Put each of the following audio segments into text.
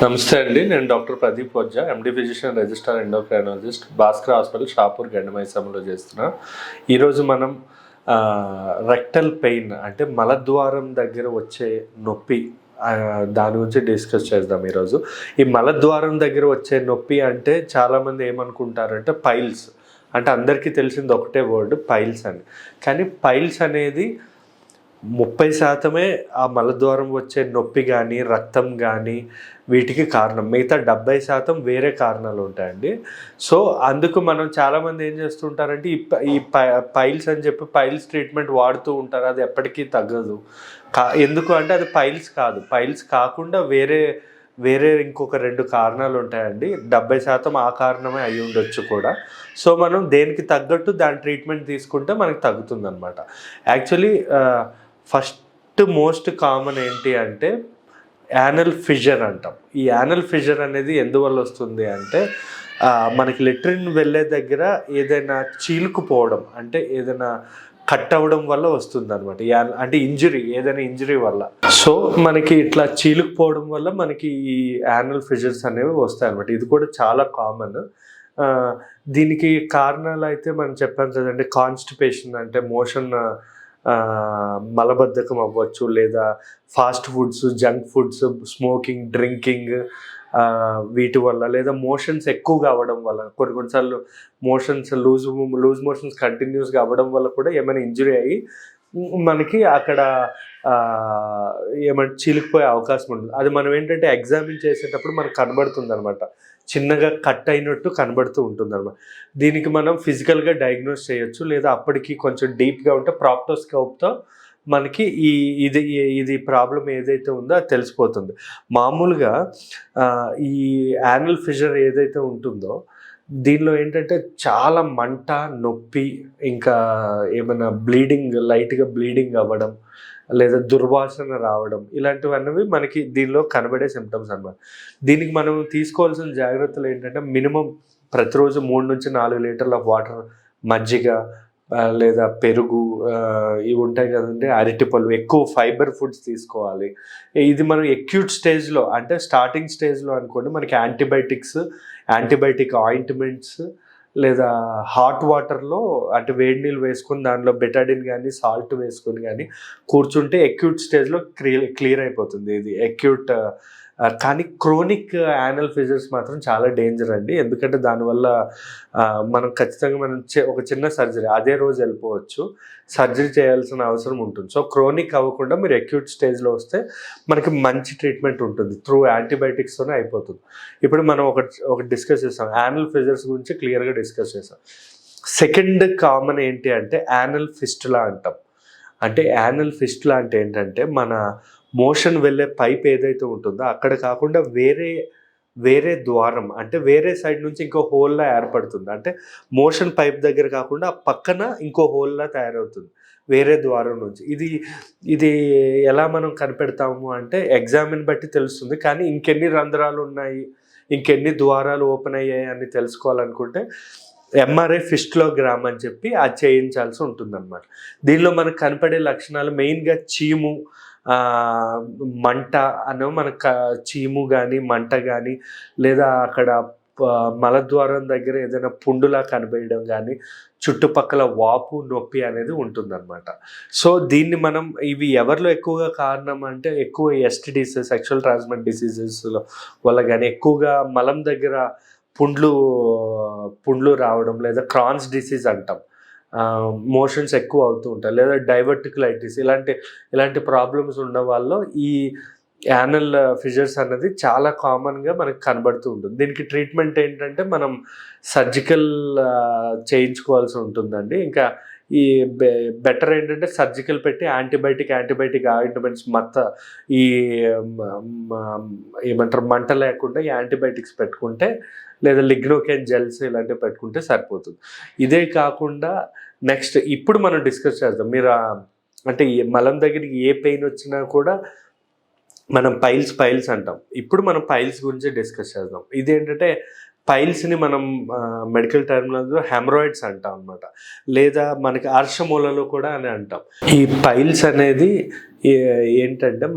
నమస్తే అండి. నేను doctor Pradeep Vajja, MD physician, register endocrinologist, Bhaskar hospital, Shapur, గండమైసంలో చేస్తున్నా. ఈరోజు మనం రెక్టల్ పెయిన్ అంటే మలద్వారం దగ్గర వచ్చే నొప్పి దాని గురించి డిస్కస్ చేద్దాం ఈరోజు. ఈ మలద్వారం దగ్గర వచ్చే నొప్పి అంటే చాలామంది ఏమనుకుంటారంటే పైల్స్, అంటే అందరికీ తెలిసింది ఒకటే వర్డ్ పైల్స్ అని. కానీ పైల్స్ అనేది 30% ఆ మలద్వారం వచ్చే నొప్పి కానీ రక్తం కానీ వీటికి కారణం. మిగతా 70% వేరే కారణాలు ఉంటాయండి. సో అందుకు మనం చాలామంది ఏం చేస్తుంటారంటే ఈ పైల్స్ అని చెప్పి పైల్స్ ట్రీట్మెంట్ వాడుతూ ఉంటారు. అది ఎప్పటికీ తగ్గదు. ఎందుకు అంటే అది పైల్స్ కాదు. పైల్స్ కాకుండా వేరే ఇంకొక 2 కారణాలు ఉంటాయండి. 70% ఆ కారణమే అయి ఉండొచ్చు కూడా. సో మనం దేనికి తగ్గట్టు దాని ట్రీట్మెంట్ తీసుకుంటే మనకి తగ్గుతుంది అనమాట. యాక్చువల్లీ ఫస్ట్ మోస్ట్ కామన్ ఏంటి అంటే యానల్ ఫిషర్ అంటాం. ఈ యానల్ ఫిషర్ అనేది ఎందువల్ల వస్తుంది అంటే మనకి లెట్రిన్ వెళ్ళే దగ్గర ఏదైనా చీలుకుపోవడం, అంటే ఏదైనా కట్ అవ్వడం వల్ల వస్తుంది అనమాట. అంటే ఏదైనా ఇంజరీ వల్ల. సో మనకి ఇట్లా చీలుకుపోవడం వల్ల మనకి ఈ యానల్ ఫిషర్స్ అనేవి వస్తాయి అనమాట. ఇది కూడా చాలా కామన్. దీనికి కారణాలు అయితే మనం చెప్పాం కదండి, కాన్స్టిపేషన్ అంటే మోషన్ మలబద్ధకం అవ్వచ్చు, లేదా fast foods, junk foods, smoking, drinking వీటి వల్ల, లేదా మోషన్స్ ఎక్కువగా అవ్వడం వల్ల, కొన్నిసార్లు మోషన్స్ లూజ్ మోషన్స్ కంటిన్యూస్గా అవ్వడం వల్ల కూడా ఏమైనా ఇంజరీ అయ్యి మనకి అక్కడ ఏమంటే చీలికిపోయే అవకాశం ఉంటుంది. అది మనం ఏంటంటే ఎగ్జామిన్ చేసేటప్పుడు మనకు కనబడుతుంది అనమాట, చిన్నగా కట్ అయినట్టు కనబడుతూ ఉంటుంది అనమాట. దీనికి మనం ఫిజికల్గా డయాగ్నోస్ చేయొచ్చు, లేదా అప్పటికి కొంచెం డీప్గా ఉంటే ప్రాప్టోస్కోప్తో మనకి ఇది ప్రాబ్లం ఏదైతే ఉందో అది తెలిసిపోతుంది. మామూలుగా ఈ యానల్ ఫిషర్ ఏదైతే ఉంటుందో దీనిలో ఏంటంటే చాలా మంట, నొప్పి, ఇంకా ఏమైనా లైట్గా బ్లీడింగ్ అవ్వడం, లేదా దుర్వాసన రావడం, ఇలాంటివన్నీ మనకి దీనిలో కనబడే సిమ్టమ్స్ అన్నమాట. దీనికి మనం తీసుకోవాల్సిన జాగ్రత్తలు ఏంటంటే మినిమం ప్రతిరోజు 3 నుంచి 4 లీటర్ల వాటర్, మజ్జిగ లేదా పెరుగు, ఇవి ఉంటాయి కదండి, అరటిపళ్ళు, ఎక్కువ ఫైబర్ ఫుడ్స్ తీసుకోవాలి. ఇది మనం ఎక్యూట్ స్టేజ్లో అంటే స్టార్టింగ్ స్టేజ్లో అనుకోండి, మనకి యాంటీబయాటిక్ ఆయింట్మెంట్స్ లేదా హాట్ వాటర్లో అంటే వేడి నీళ్ళు వేసుకొని దానిలో బెటాడిన్ కానీ సాల్ట్ వేసుకొని కానీ కూర్చుంటే ఎక్యూట్ స్టేజ్లో క్లియర్ అయిపోతుంది ఇది ఎక్యూట్. కానీ క్రోనిక్ యానల్ ఫిషర్స్ మాత్రం చాలా డేంజర్ అండి. ఎందుకంటే దానివల్ల మనం ఖచ్చితంగా ఒక చిన్న సర్జరీ అదే రోజు వెళ్ళిపోవచ్చు, సర్జరీ చేయాల్సిన అవసరం ఉంటుంది. సో క్రోనిక్ అవ్వకుండా మీరు ఎక్యూట్ స్టేజ్లో వస్తే మనకి మంచి ట్రీట్మెంట్ ఉంటుంది, త్రూ యాంటీబయాటిక్స్తోనే అయిపోతుంది. ఇప్పుడు మనం ఒకటి డిస్కస్ చేస్తాం, యానల్ ఫిషర్స్ గురించి క్లియర్గా డిస్కస్ చేస్తాం. సెకండ్ కామన్ ఏంటి అంటే యానల్ ఫిస్టులా అంటాం. అంటే యానల్ ఫిస్టులా అంటే ఏంటంటే మన మోషన్ వెళ్ళే పైప్ ఏదైతే ఉంటుందో అక్కడ కాకుండా వేరే ద్వారం, అంటే వేరే సైడ్ నుంచి ఇంకో హోల్లా ఏర్పడుతుంది. అంటే మోషన్ పైప్ దగ్గర కాకుండా ఆ పక్కన ఇంకో హోల్లా తయారవుతుంది వేరే ద్వారం నుంచి. ఇది ఎలా మనం కనిపెడతాము అంటే ఎగ్జామిన్ బట్టి తెలుస్తుంది. కానీ ఇంకెన్ని రంధ్రాలు ఉన్నాయి, ఇంకెన్ని ద్వారాలు ఓపెన్ అయ్యాయి అని తెలుసుకోవాలనుకుంటే ఎంఆర్ఐ ఫిస్టులోగ్రామ్ అని చెప్పి అది చేయించాల్సి ఉంటుంది అన్నమాట. దీనిలో మనకు కనపడే లక్షణాలు మెయిన్గా చీము, మంట మనకు చీము కానీ మంట కానీ, లేదా అక్కడ మలద్వారం దగ్గర ఏదైనా పుండులా కనిపించడం కానీ, చుట్టుపక్కల వాపు, నొప్పి అనేది ఉంటుందన్నమాట. సో దీన్ని మనం ఇవి ఎవరిలో ఎక్కువగా కారణం అంటే ఎక్కువ ఎస్టిడీస్, సెక్షువల్ ట్రాన్స్మిట్ డిసీజెస్లో వల్ల కానీ, ఎక్కువగా మలం దగ్గర పుండ్లు రావడం, లేదా క్రాన్స్ డిసీజ్ అంటాం, మోషన్స్ ఎక్కువ అవుతూ ఉంటాయి, లేదా డైవర్టికులైటిస్, ఇలాంటి ప్రాబ్లమ్స్ ఉన్న వాళ్ళు ఈ యానల్ ఫిషర్స్ అన్నది చాలా కామన్గా మనకు కనబడుతూ ఉంటుంది. దీనికి ట్రీట్మెంట్ ఏంటంటే మనం సర్జికల్ చేయించుకోవాల్సి ఉంటుందండి. ఇంకా ఈ బెటర్ ఏంటంటే సర్జికల్ పెట్టి యాంటీబయాటిక్ ఆయింట్మెంట్స్ ఈ ఏమంటారు మంట లేకుండా ఈ యాంటీబయాటిక్స్ పెట్టుకుంటే, లేదా లిగ్నోకెన్ జెల్స్ ఇలాంటివి పెట్టుకుంటే సరిపోతుంది. ఇదే కాకుండా నెక్స్ట్ ఇప్పుడు మనం డిస్కస్ చేద్దాం. మీరు అంటే మలం దగ్గరికి ఏ పెయిన్ వచ్చినా కూడా మనం పైల్స్ అంటాం. ఇప్పుడు మనం పైల్స్ గురించి డిస్కస్ చేద్దాం. ఇదేంటంటే పైల్స్ని మనం మెడికల్ టర్మినాలజీలో హెమరాయిడ్స్ అంటాం అనమాట, లేదా మనకి అర్షమూలలు కూడా అని అంటాం. ఈ పైల్స్ అనేది ఏంటంటే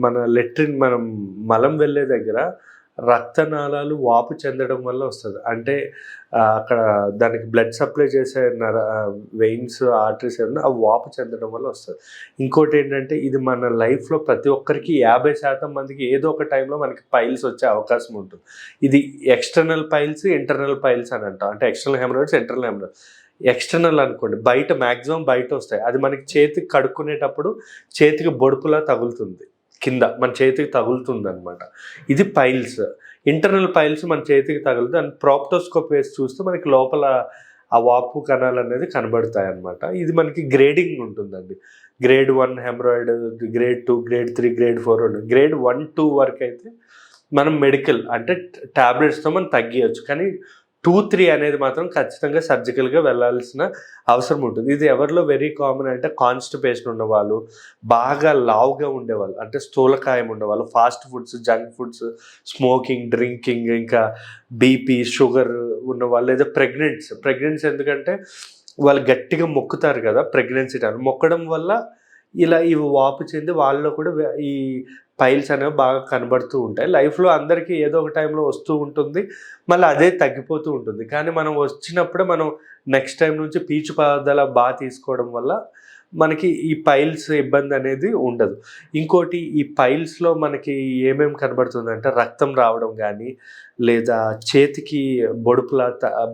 మన లెట్రిన్, మనం మలం వెళ్ళే దగ్గర రక్తనాళాలు వాపు చెందడం వల్ల వస్తుంది. అంటే అక్కడ దానికి బ్లడ్ సప్లై చేసే వెయిన్స్, ఆర్టరీస్ ఏమన్నా అవి వాపు చెందడం వల్ల వస్తుంది. ఇంకోటి ఏంటంటే ఇది మన లైఫ్లో ప్రతి ఒక్కరికి 50% మందికి ఏదో ఒక టైంలో మనకి పైల్స్ వచ్చే అవకాశం ఉంటుంది. ఇది ఎక్స్టర్నల్ పైల్స్, ఇంటర్నల్ పైల్స్ అని అంటాం. అంటే external hemorrhoids, internal hemorrhoids. External అనుకోండి, బయట మ్యాక్సిమం బయట వస్తాయి. అది మనకి చేతికి కడుక్కునేటప్పుడు చేతికి బొడుపులా తగులుతుంది, కింద మన చేతికి తగులుతుంది అనమాట. ఇది పైల్స్. ఇంటర్నల్ పైల్స్ మన చేతికి తగులుతుంది. అండ్ ప్రాప్టోస్కోప్ వేసి చూస్తే మనకి లోపల ఆ వాపు కణాలు అనేది కనబడతాయి అన్నమాట. ఇది మనకి గ్రేడింగ్ ఉంటుందండి. Grade 1 haemorrhoid, grade 2, grade 3, grade 4 ఉంటుంది. గ్రేడ్ 1, 2 వరకు అయితే మనం మెడికల్ అంటే ట్యాబ్లెట్స్తో మనం తగ్గియచ్చు. కానీ 2, 3 అనేది మాత్రం ఖచ్చితంగా సర్జికల్గా వెళ్ళాల్సిన అవసరం ఉంటుంది. ఇది ఎవరిలో వెరీ కామన్ అంటే కాన్స్టిపేషన్ ఉన్నవాళ్ళు, బాగా లావుగా ఉండేవాళ్ళు, అంటే స్థూలకాయం ఉండేవాళ్ళు, fast foods, junk foods, smoking, drinking, ఇంకా బీపీ, షుగర్ ఉన్నవాళ్ళు, లేదా ప్రెగ్నెన్సీ ఎందుకంటే వాళ్ళు గట్టిగా మొక్కుతారు కదా ప్రెగ్నెన్సీ టైం. మొక్కడం వల్ల ఇలా ఇవి వాపు చెంది వాళ్ళలో కూడా ఈ పైల్స్ అనేవి బాగా కనబడుతూ ఉంటాయి. లైఫ్లో అందరికీ ఏదో ఒక టైంలో వస్తూ ఉంటుంది, మళ్ళీ అదే తగ్గిపోతూ ఉంటుంది. కానీ మనం వచ్చినప్పుడే మనం నెక్స్ట్ టైం నుంచి పీచు పదార్థాలు బాగా తీసుకోవడం వల్ల మనకి ఈ పైల్స్ ఇబ్బంది అనేది ఉండదు. ఇంకోటి, ఈ పైల్స్లో మనకి ఏమేమి కనబడుతుందంటే రక్తం రావడం కానీ, లేదా చేతికి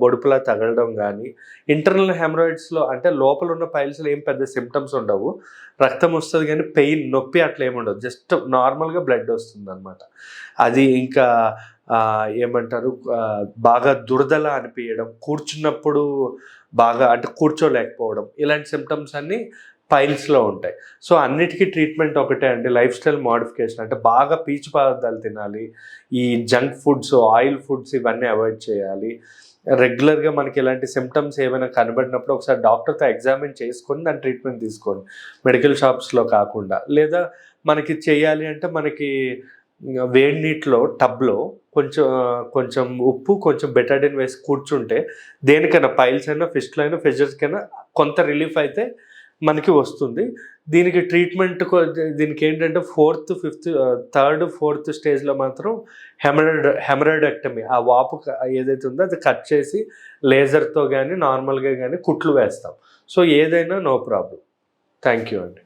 బొడుపులా తగలడం కానీ. ఇంటర్నల్ హెమరాయిడ్స్లో అంటే లోపల ఉన్న పైల్స్లో ఏం పెద్ద సిమ్టమ్స్ ఉండవు, రక్తం వస్తుంది కానీ పెయిన్, నొప్పి అట్లా ఏమి ఉండదు, జస్ట్ నార్మల్గా బ్లడ్ వస్తుంది అనమాట. అది ఇంకా ఏమంటారు, బాగా దురదలా అనిపించడం, కూర్చున్నప్పుడు బాగా అంటే కూర్చోలేకపోవడం, ఇలాంటి సిమ్టమ్స్ అన్నీ పైల్స్లో ఉంటాయి. సో అన్నిటికీ ట్రీట్మెంట్ ఒకటే అండి, లైఫ్ స్టైల్ మోడిఫికేషన్. అంటే బాగా పీచు పదార్థాలు తినాలి, ఈ జంక్ ఫుడ్స్, ఆయిల్ ఫుడ్స్ ఇవన్నీ అవాయిడ్ చేయాలి. రెగ్యులర్గా మనకి ఇలాంటి సిమ్టమ్స్ ఏమైనా కనబడినప్పుడు ఒకసారి డాక్టర్తో ఎగ్జామిన్ చేసుకొని దాని ట్రీట్మెంట్ తీసుకోండి, మెడికల్ షాప్స్లో కాకుండా. లేదా మనకి చేయాలి అంటే మనకి వేడి నీటిలో టబ్లో కొంచెం ఉప్పు, కొంచెం బెటాడిన్ వేసి కూర్చుంటే దేనికైనా పైల్స్ అయినా, ఫిస్టులు అయినా, ఫిషర్స్కైనా కొంత రిలీఫ్ అయితే మనకి వస్తుంది. దీనికి ట్రీట్మెంట్ దీనికి ఏంటంటే 4th, 5th, 3rd, 4th స్టేజ్లో మాత్రం హెమరాయిడెక్టమీ, ఆ వాపు ఏదైతే ఉందో అది కట్ చేసి లేజర్తో కానీ నార్మల్గా కానీ కుట్లు వేస్తాం. సో ఏదైనా నో ప్రాబ్లం. థ్యాంక్ యూ అండి.